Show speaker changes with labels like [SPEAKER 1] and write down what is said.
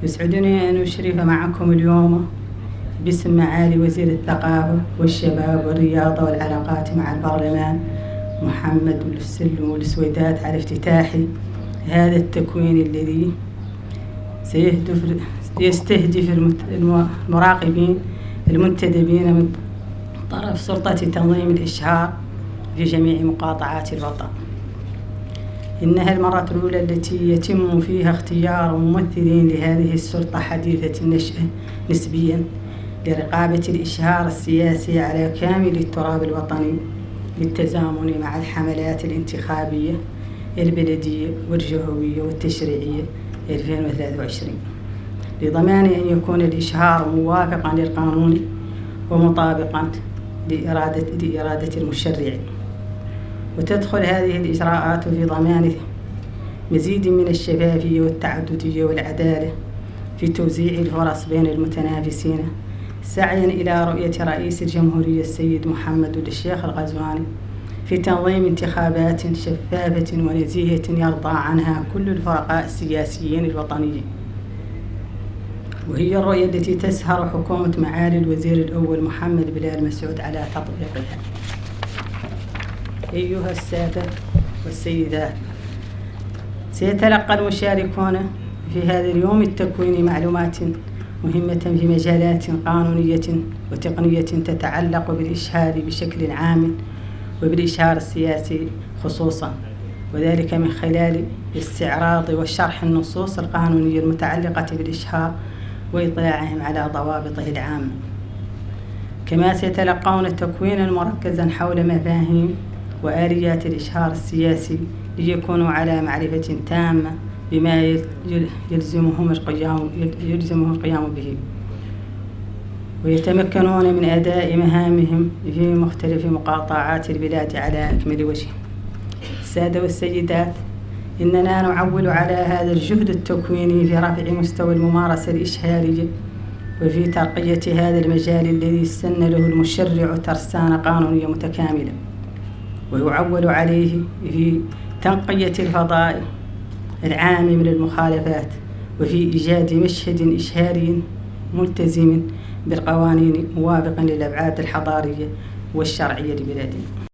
[SPEAKER 1] يسعدني أن أشرف معكم اليوم باسم معالي وزير الثقافة والشباب والرياضة والعلاقات مع البرلمان محمد السلم والسويدات على افتتاح هذا التكوين الذي سيستهدف المراقبين المنتدبين من طرف سلطة تنظيم الإشهار في جميع مقاطعات الوطن. إنها المرة الأولى التي يتم فيها اختيار ممثلين لهذه السلطة حديثة النشأة نسبيا لرقابة الإشهار السياسي على كامل التراب الوطني بالتزامن مع الحملات الانتخابية البلدية والجهوية والتشريعية 2023 لضمان أن يكون الإشهار موافقا للقانون ومطابقا لإرادة المشرع. وتدخل هذه الإجراءات في ضمان مزيد من الشفافية والتعددية والعدالة في توزيع الفرص بين المتنافسين سعيا إلى رؤية رئيس الجمهورية السيد محمد الشيخ الغزواني في تنظيم انتخابات شفافة ونزيهة يرضى عنها كل الفرقاء السياسيين الوطنيين. وهي الرؤية التي تسهر حكومة معالي الوزير الأول محمد بلال مسعود على تطبيقها. أيها السادة والسيدات، سيتلقى المشاركون في هذا اليوم التكويني معلومات مهمة في مجالات قانونية وتقنية تتعلق بالإشهار بشكل عام وبالإشهار السياسي خصوصا، وذلك من خلال استعراض وشرح النصوص القانونية المتعلقة بالإشهار وإطلاعهم على ضوابطه العامة. كما سيتلقون تكوينا مركزا حول مفاهيم وآليات الإشهار السياسي ليكونوا على معرفة تامة بما يلزمهم القيام به، ويتمكنون من أداء مهامهم في مختلف مقاطعات البلاد على أكمل وجه. السادة والسيدات، إننا نعول على هذا الجهد التكويني في رفع مستوى الممارسة الإشهارية وفي ترقية هذا المجال الذي استن له المشرع ترسانة قانونية متكاملة، ويعول عليه في تنقية الفضاء العام من المخالفات وفي إيجاد مشهد إشهاري ملتزم بالقوانين موافقا للأبعاد الحضارية والشرعية لبلادنا.